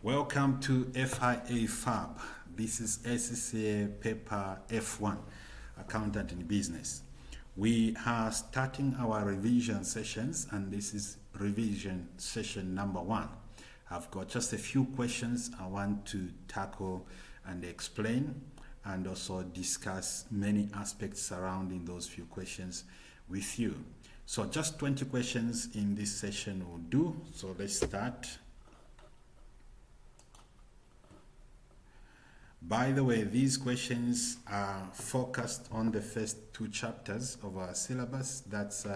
Welcome to FIA Fab. This is SCCA Paper F1, Accountant in Business. We are starting our revision sessions, and this is revision session number 1. I've got just a few questions I want to tackle and explain, and also discuss many aspects surrounding those few questions with you. So just 20 questions in this session will do. So let's start. By the way, these questions are focused on the first 2 chapters of our syllabus. That's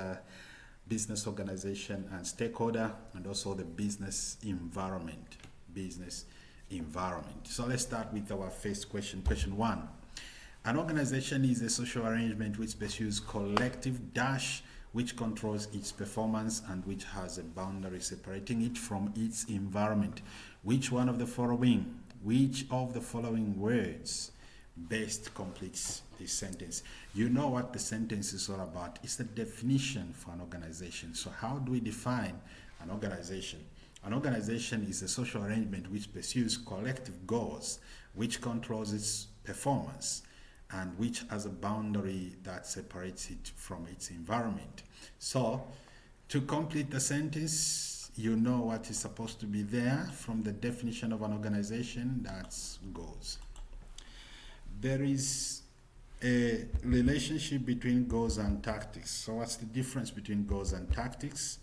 business organization and stakeholder, and also the business environment. So let's start with our first question. Question 1. An organization is a social arrangement which pursues collective dash, which controls its performance and which has a boundary separating it from its environment. Which of the following words best completes this sentence? You know what the sentence is all about. It's the definition for an organization. So how do we define an organization? An organization is a social arrangement which pursues collective goals, which controls its performance, and which has a boundary that separates it from its environment. So to complete the sentence, you know what is supposed to be there from the definition of an organization. That's goals. There is a relationship between goals and tactics. So what's the difference between goals and tactics?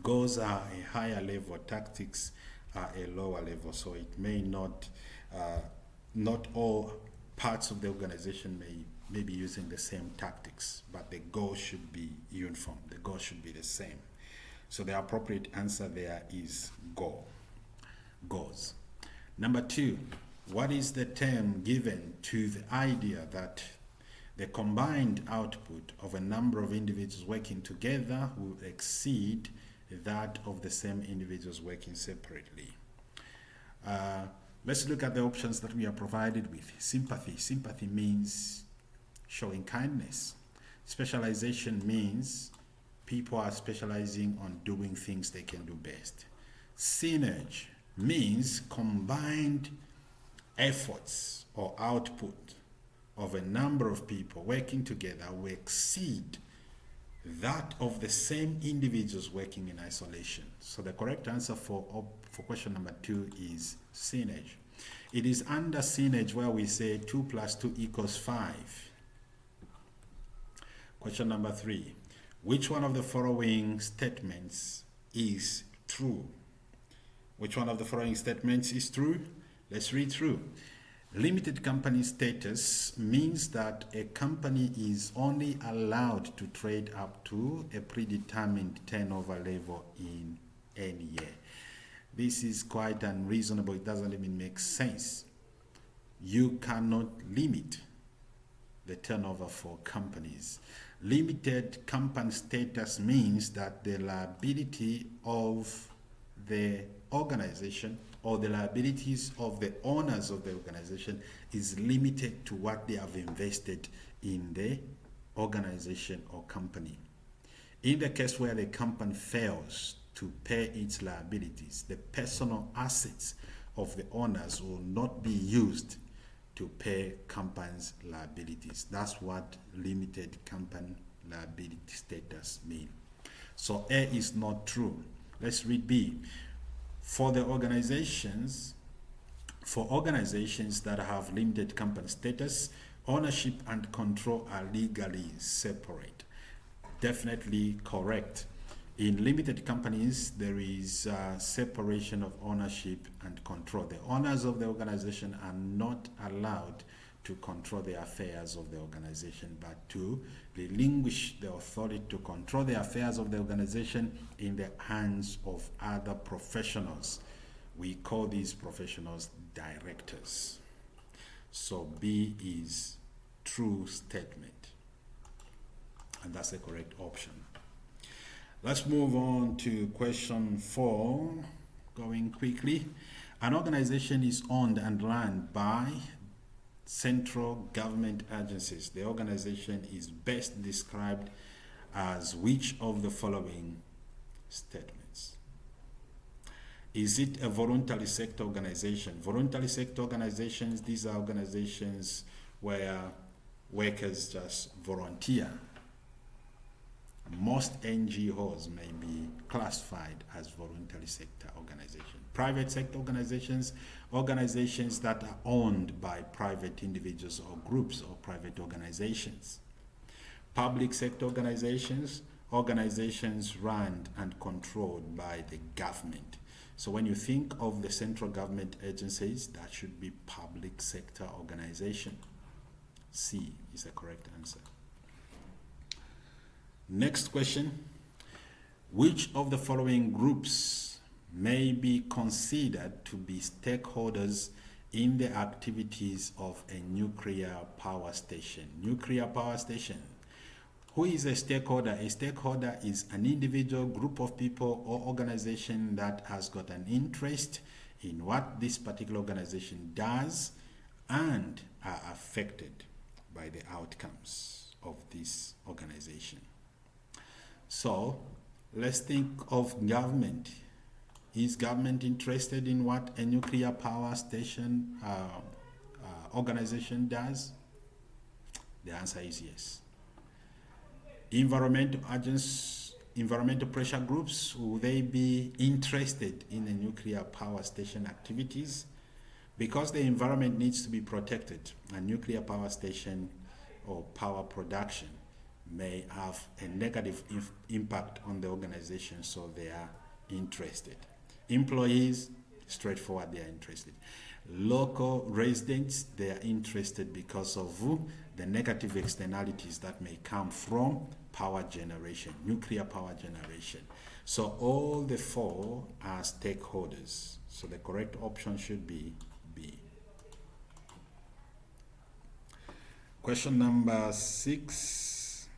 Goals are a higher level, tactics are a lower level. So it may not all parts of the organization may be using the same tactics, but the goal should be uniform. The goal should be the same. So the appropriate answer there is goals. Number 2, what is the term given to the idea that the combined output of a number of individuals working together will exceed that of the same individuals working separately? Let's look at the options that we are provided with. Sympathy. Sympathy means showing kindness. Specialization means people are specializing on doing things they can do best. Synergy means combined efforts or output of a number of people working together will exceed that of the same individuals working in isolation. So the correct answer for question number 2 is synergy. It is under synergy where we say 2 + 2 = 5. Question number 3. Which one of the following statements is true? Which one of the following statements is true? Let's read through. Limited company status means that a company is only allowed to trade up to a predetermined turnover level in any year. This is quite unreasonable. It doesn't even make sense. You cannot limit the turnover for companies. Limited company status means that the liability of the organization or the liabilities of the owners of the organization is limited to what they have invested in the organization or company. In the case where the company fails to pay its liabilities, the personal assets of the owners will not be used to pay company's liabilities. That's what limited company liability status means. So A is not true. Let's read B. For organizations that have limited company status, ownership and control are legally separate. Definitely correct. In limited companies, there is separation of ownership and control. The owners of the organization are not allowed to control the affairs of the organization, but to relinquish the authority to control the affairs of the organization in the hands of other professionals. We call these professionals directors. So B is true statement, and that's the correct option. Let's move on to question 4, going quickly. An organization is owned and run by central government agencies. The organization is best described as which of the following statements? Is it a voluntary sector organization? Voluntary sector organizations, these are organizations where workers just volunteer. Most NGOs may be classified as voluntary sector organizations. Private sector organizations, organizations that are owned by private individuals or groups or private organizations. Public sector organizations, organizations run and controlled by the government. So when you think of the central government agencies, that should be public sector organization. C is the correct answer. Next question. Which of the following groups may be considered to be stakeholders in the activities of a nuclear power station? Nuclear power station. Who is a stakeholder? A stakeholder is an individual, group of people, or organization that has got an interest in what this particular organization does and are affected by the outcomes of this organization. So let's think of government. Is government interested in what a nuclear power station organization does? The answer is yes. Environmental agents, environmental pressure groups, will they be interested in the nuclear power station activities? Because the environment needs to be protected, a nuclear power station or power production may have a negative impact on the organization, so they are interested. Employees, straightforward, they are interested. Local residents, they are interested because of the negative externalities that may come from power generation, nuclear power generation. So all the four are stakeholders. So the correct option should be B. Question number 6.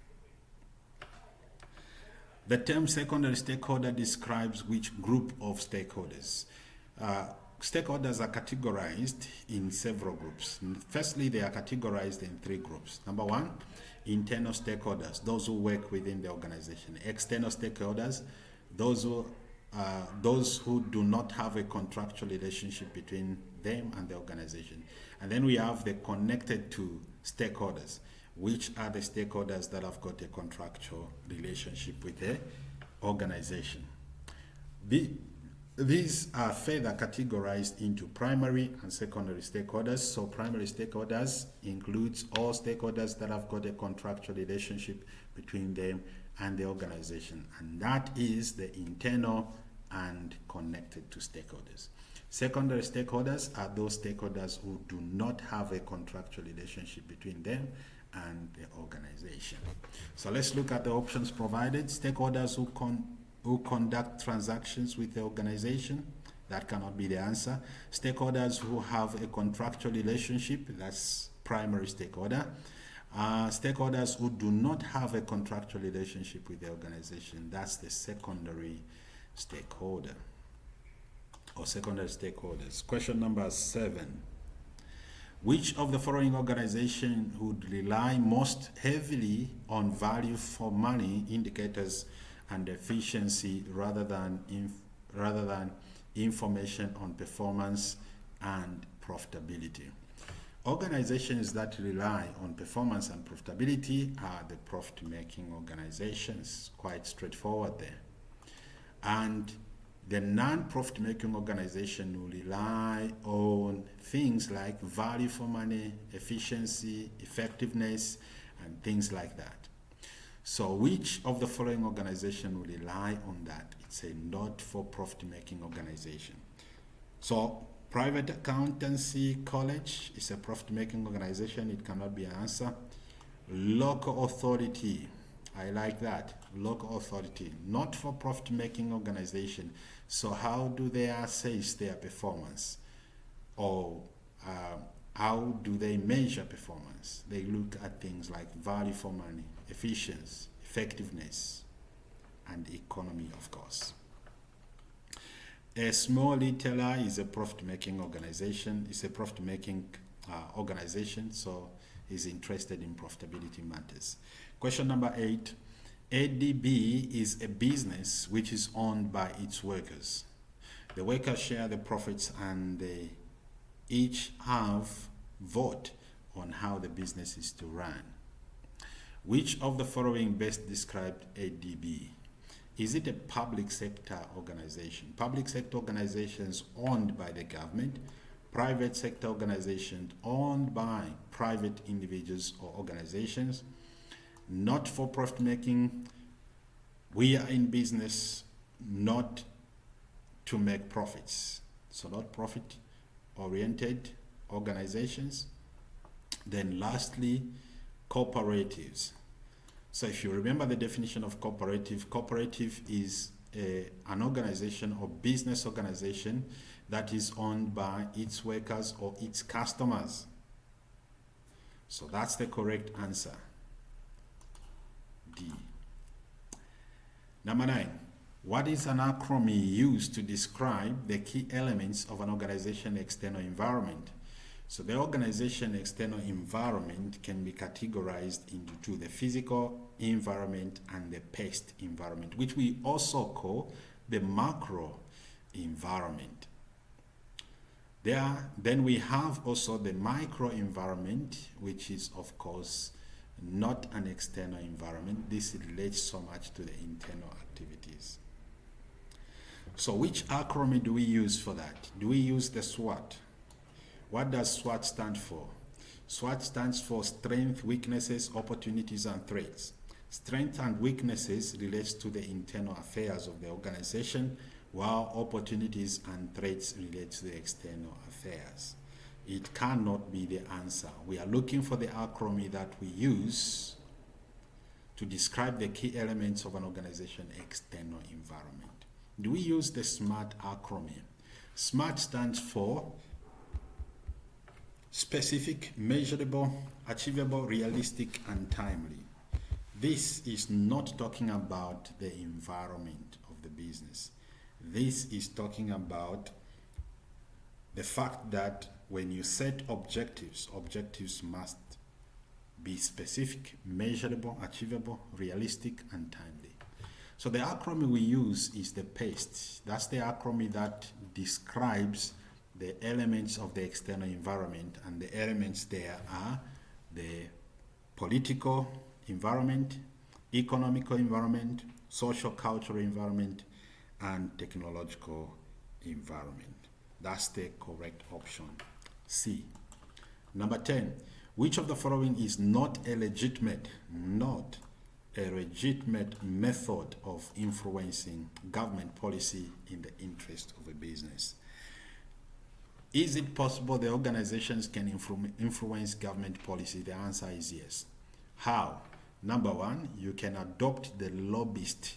The term secondary stakeholder describes which group of stakeholders? Stakeholders are categorized in several groups. Firstly, they are categorized in 3 groups. Number 1, internal stakeholders, those who work within the organization. External stakeholders, those who do not have a contractual relationship between them and the organization. And then we have the connected to stakeholders, which are the stakeholders that have got a contractual relationship with the organization. These are further categorized into primary and secondary stakeholders. So primary stakeholders includes all stakeholders that have got a contractual relationship between them and the organization, and that is the internal and connected to stakeholders. Secondary stakeholders are those stakeholders who do not have a contractual relationship between them and the organization. So let's look at the options provided. Stakeholders who conduct transactions with the organization, that cannot be the answer. Stakeholders who have a contractual relationship, that's primary stakeholder. Stakeholders who do not have a contractual relationship with the organization, that's the secondary stakeholder or secondary stakeholders. Question number 7. Which of the following organizations would rely most heavily on value for money indicators and efficiency rather than information on performance and profitability? Organizations that rely on performance and profitability are the profit-making organizations. Quite straightforward there. And the non-profit-making organization will rely on things like value for money, efficiency, effectiveness, and things like that. So which of the following organization will rely on that? It's a not-for-profit making organization. So private accountancy college is a profit-making organization. It cannot be an answer. Local authority, I like that. Local authority, not-for-profit making organization. So how do they assess their performance? Or how do they measure performance? They look at things like value for money, efficiency, effectiveness, and economy, of course. A small retailer is a profit-making organization. It's a profit-making organization, so is interested in profitability matters. Question number 8. ADB is a business which is owned by its workers. The workers share the profits and they each have vote on how the business is to run. Which of the following best described ADB? Is it a public sector organization? Public sector organizations owned by the government, private sector organizations owned by private individuals or organizations, not for profit making. We are in business not to make profits. So not profit oriented organizations. Then lastly, cooperatives. So if you remember the definition of cooperative is an organization or business organization that is owned by its workers or its customers. So that's the correct answer. D. Number 9. What is an acronym used to describe the key elements of an organization external environment? So the organization external environment can be categorized into two: the physical environment and the past environment, which we also call the macro environment. Then we have also the micro environment, which is of course not an external environment. This relates so much to the internal activities. So which acronym do we use for that? Do we use the SWOT? What does SWOT stand for? SWOT stands for strength, weaknesses, opportunities, and threats. Strength and weaknesses relates to the internal affairs of the organization, while opportunities and threats relate to the external affairs. It cannot be the answer. We are looking for the acronym that we use to describe the key elements of an organization external environment. Do we use the SMART acronym? SMART stands for specific, measurable, achievable, realistic, and timely. This is not talking about the environment of the business. This is talking about the fact that when you set objectives, objectives must be specific, measurable, achievable, realistic, and timely. So the acronym we use is the PASTE. That's the acronym that describes the elements of the external environment, and the elements there are the political environment, economical environment, social cultural environment, and technological environment. That's the correct option, C. Number 10, which of the following is not a legitimate method of influencing government policy in the interest of a business? Is it possible the organizations can influence government policy? The answer is yes. How? Number 1, you can adopt the lobbyist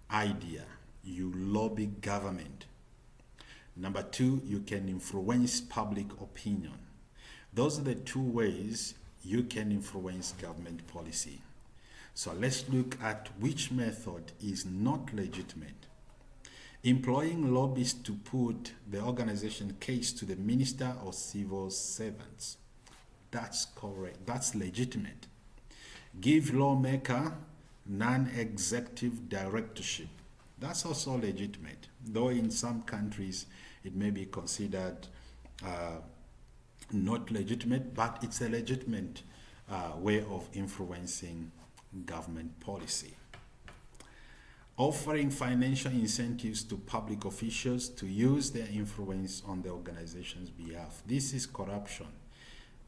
idea. You lobby government. Number 2, you can influence public opinion. Those are the two ways you can influence government policy. So let's look at which method is not legitimate. Employing lobbyists to put the organization case to the minister or civil servants. That's correct. That's legitimate. Give lawmaker non-executive directorship. That's also legitimate, though in some countries it may be considered not legitimate, but it's a legitimate way of influencing government policy. Offering financial incentives to public officials to use their influence on the organization's behalf. This is corruption,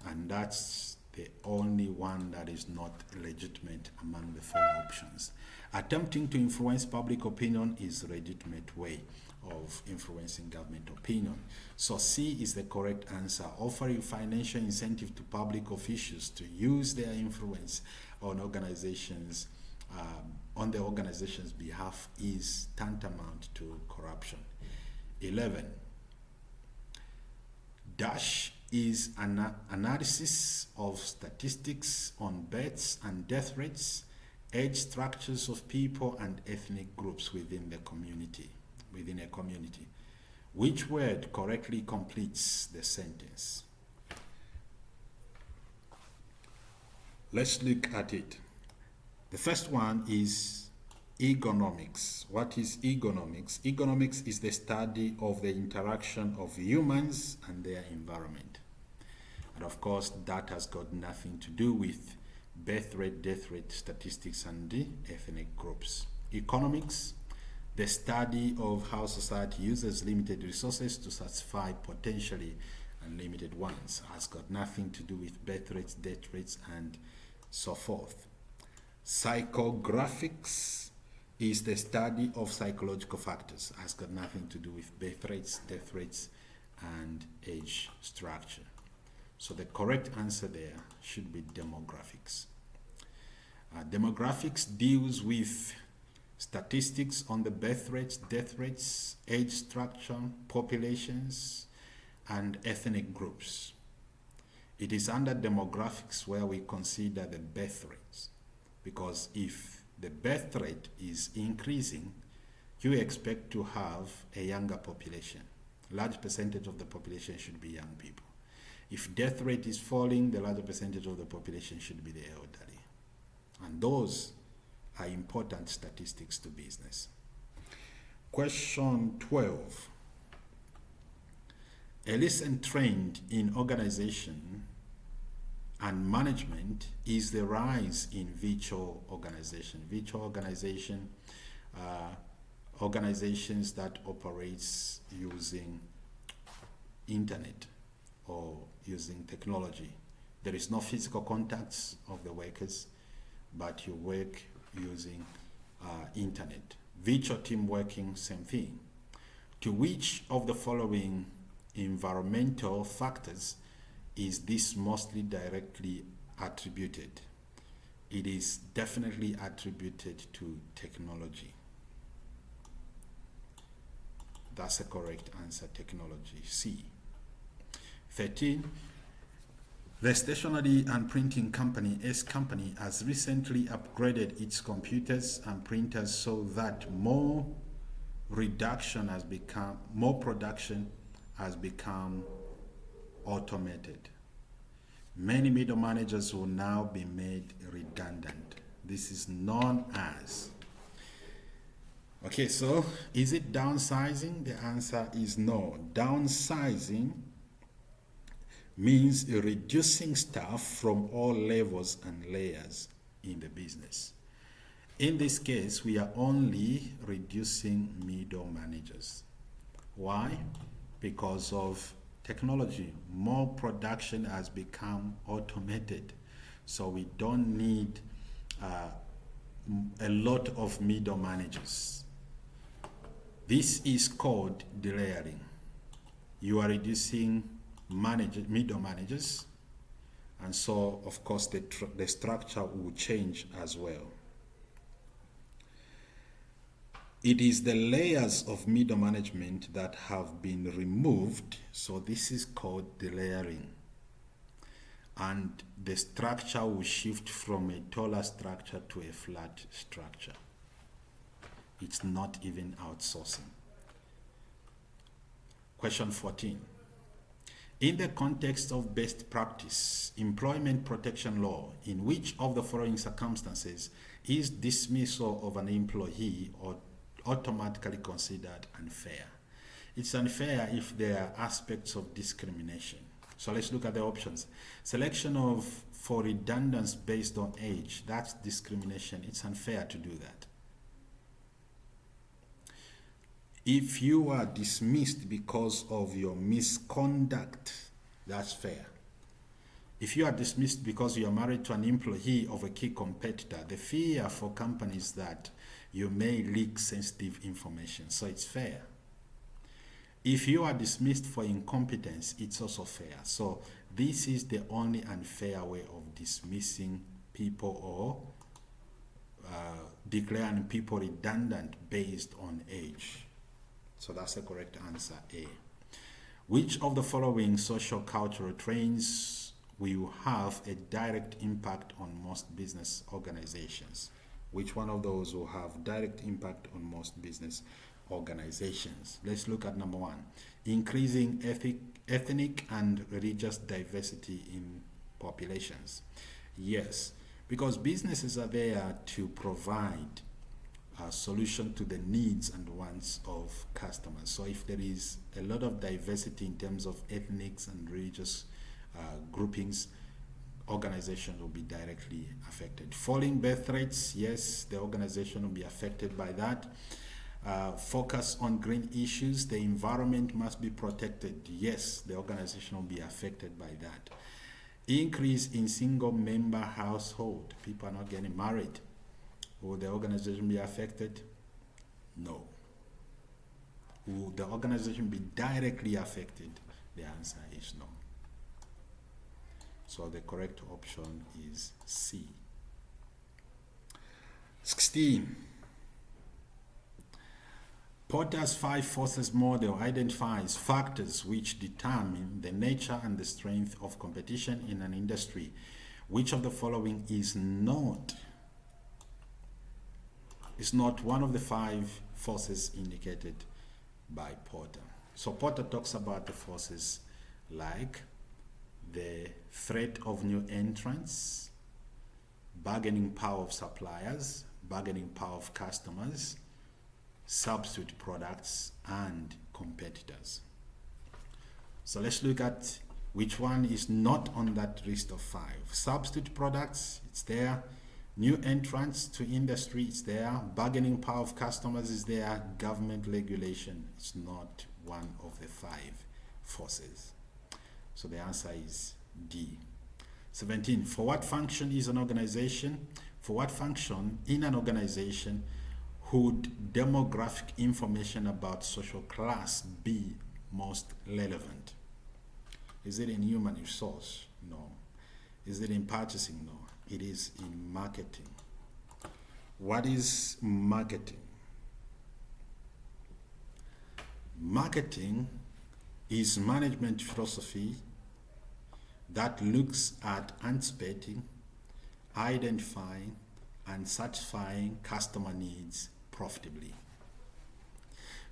and that's the only one that is not legitimate among the 4 options. Attempting to influence public opinion is a legitimate way of influencing government opinion. So C is the correct answer. Offering financial incentive to public officials to use their influence on organizations on the organization's behalf is tantamount to corruption. 11. Dash is an analysis of statistics on births and death rates, age structures of people and ethnic groups within a community. Which word correctly completes the sentence? Let's look at it. The first one is Economics. What is economics? Economics is the study of the interaction of humans and their environment. And of course, that has got nothing to do with birth rate, death rate, statistics, and the ethnic groups. Economics, the study of how society uses limited resources to satisfy potentially unlimited ones, has got nothing to do with birth rates, death rates, and so forth. Psychographics is the study of psychological factors, has got nothing to do with birth rates, death rates, and age structure. So the correct answer there should be demographics. Demographics deals with statistics on the birth rates, death rates, age structure, populations, and ethnic groups. It is under demographics where we consider the birth rates, because if the birth rate is increasing, you expect to have a younger population. Large percentage of the population should be young people. If death rate is falling, the larger percentage of the population should be the elderly. And those are important statistics to business. Question 12. A recent trend in organization and management is the rise in virtual organization. Virtual organization, organizations that operates using internet or using technology. There is no physical contacts of the workers, but you work using internet. Virtual team working, same thing. To which of the following environmental factors is this mostly directly attributed? It is definitely attributed to technology. That's the correct answer, technology, C. 13. The stationery and printing company, S Company, has recently upgraded its computers and printers so that more production has become automated. Many middle managers will now be made redundant. This is known as, okay, so is it downsizing? The answer is no. Downsizing means reducing staff from all levels and layers in the business. In this case, we are only reducing middle managers. Why? Because of technology. More production has become automated, so we don't need a lot of middle managers. This is called delayering. You are reducing middle managers, and so of course the structure will change as well. It is the layers of middle management that have been removed, so this is called delayering. And the structure will shift from a taller structure to a flat structure. It's not even outsourcing. Question 14. In the context of best practice employment protection law, in which of the following circumstances is dismissal of an employee or automatically considered unfair? It's unfair if there are aspects of discrimination. So let's look at the options. Selection for redundance based on age, that's discrimination. It's unfair to do that. If you are dismissed because of your misconduct, that's fair. If you are dismissed because you are married to an employee of a key competitor, the fear for companies that you may leak sensitive information, so it's fair. If you are dismissed for incompetence, it's also fair. So this is the only unfair way of dismissing people or declaring people redundant based on age. So that's the correct answer, A. Which of the following social cultural trends will have a direct impact on most business organizations? Which one of those will have direct impact on most business organizations? Let's look at number 1. Increasing ethnic and religious diversity in populations. Yes, because businesses are there to provide a solution to the needs and wants of customers. So if there is a lot of diversity in terms of ethnics and religious groupings, organizations will be directly affected. Falling birth rates, yes, the organization will be affected by that. Focus on green issues, the environment must be protected. Yes, the organization will be affected by that. Increase in single member household, people are not getting married. Will the organization be affected? No. Will the organization be directly affected? The answer is no. So the correct option is C. 16. Porter's 5 forces model identifies factors which determine the nature and the strength of competition in an industry. Which of the following is not one of the 5 forces indicated by Porter? So Porter talks about the forces like the threat of new entrants, bargaining power of suppliers, bargaining power of customers, substitute products, and competitors. So let's look at which one is not on that list of 5. Substitute products, it's there. New entrants to industry, it's there. Bargaining power of customers is there. Government regulation, it's not one of the 5 forces. So the answer is D. 17. For what function is an organization? For what function in an organization would demographic information about social class be most relevant? Is it in human resource? No. Is it in purchasing? No. It is in marketing. What is marketing? Marketing is management philosophy that looks at anticipating, identifying, and satisfying customer needs profitably.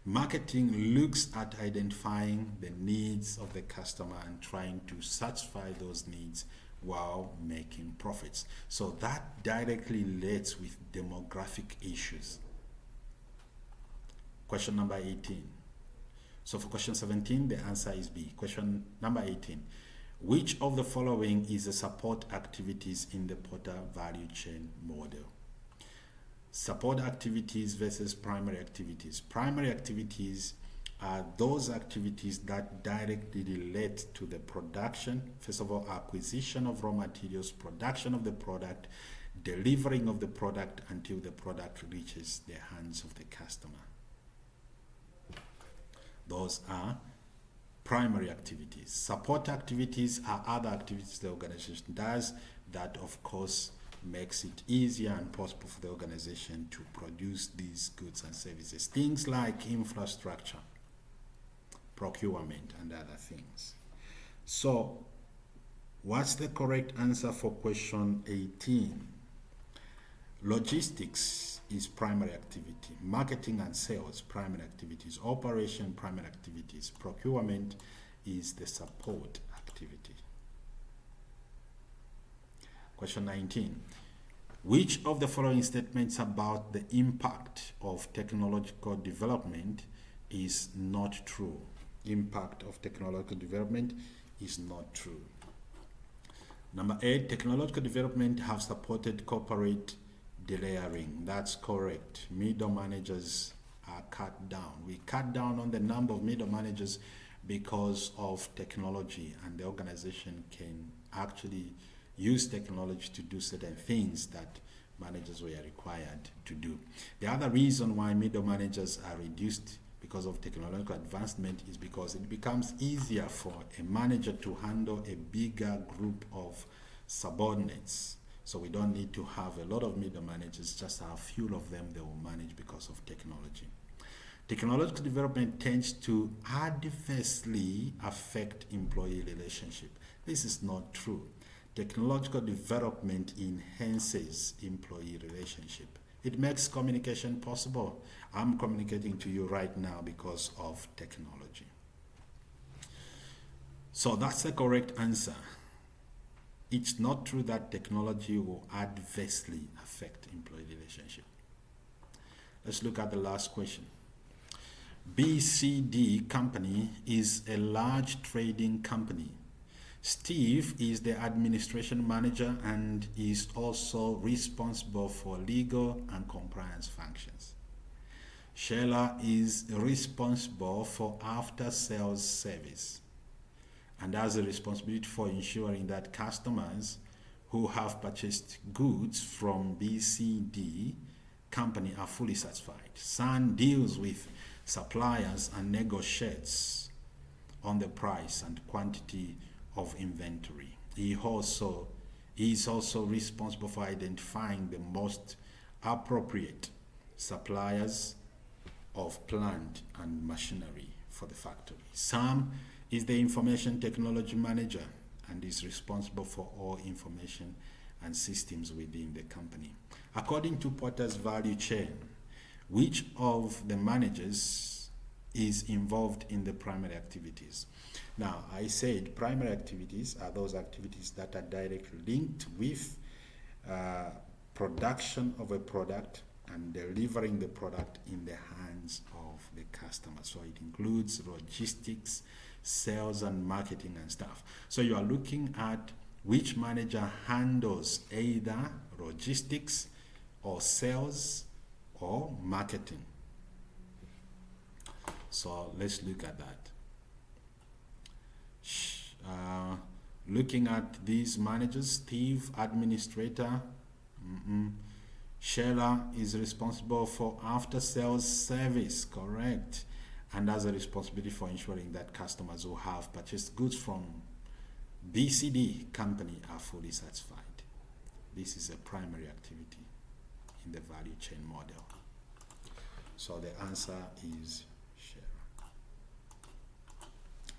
Marketing looks at identifying the needs of the customer and trying to satisfy those needs while making profits. So that directly relates with demographic issues. Question number 18. So for question 17, the answer is B. Question number 18. Which of the following is the support activities in the Porter value chain model? Support activities versus primary activities. Primary activities are those activities that directly relate to the production, first of all, acquisition of raw materials, production of the product, delivering of the product until the product reaches the hands of the customer. Those are primary activities. Support activities are other activities the organization does that, of course, makes it easier and possible for the organization to produce these goods and services. Things like infrastructure, procurement, and other things. So, what's the correct answer for question 18? Logistics is primary activity. Marketing and sales, primary activities. Operation, primary activities. Procurement is the support activity. Question 19. Which of the following statements about the impact of technological development is not true? Impact of technological development is not true. Number 8, technological development have supported corporate delayering. That's correct. Middle managers are cut down. We cut down on the number of middle managers because of technology, and the organization can actually use technology to do certain things that managers were required to do. The other reason why middle managers are reduced because of technological advancement is because it becomes easier for a manager to handle a bigger group of subordinates. So we don't need to have a lot of middle managers, just a few of them they will manage because of technology. Technological development tends to adversely affect employee relationship. This is not true. Technological development enhances employee relationship. It makes communication possible. I'm communicating to you right now because of technology. So that's the correct answer. It's not true that technology will adversely affect employee relationship. Let's look at the last question. BCD company is a large trading company. Steve is the administration manager and is also responsible for legal and compliance functions. Sheila is responsible for after-sales service and has a responsibility for ensuring that customers who have purchased goods from BCD company are fully satisfied. Sam deals with suppliers and negotiates on the price and quantity of inventory. He is also responsible for identifying the most appropriate suppliers of plant and machinery for the factory. Sam is the information technology manager and is responsible for all information and systems within the company. According to Porter's value chain, which of the managers is involved in the primary activities? Now, I said primary activities are those activities that are directly linked with production of a product and delivering the product in the hands of the customer. So it includes logistics, sales and marketing and stuff. So you are looking at which manager handles either logistics or sales or marketing. So let's look at that. Looking at these managers, Steve, administrator, Sheila is responsible for after-sales service, correct, and has a responsibility for ensuring that customers who have purchased goods from BCD company are fully satisfied. This is a primary activity in the value chain model. So the answer is Sheila.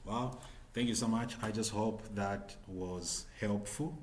Well, thank you so much. I just hope that was helpful.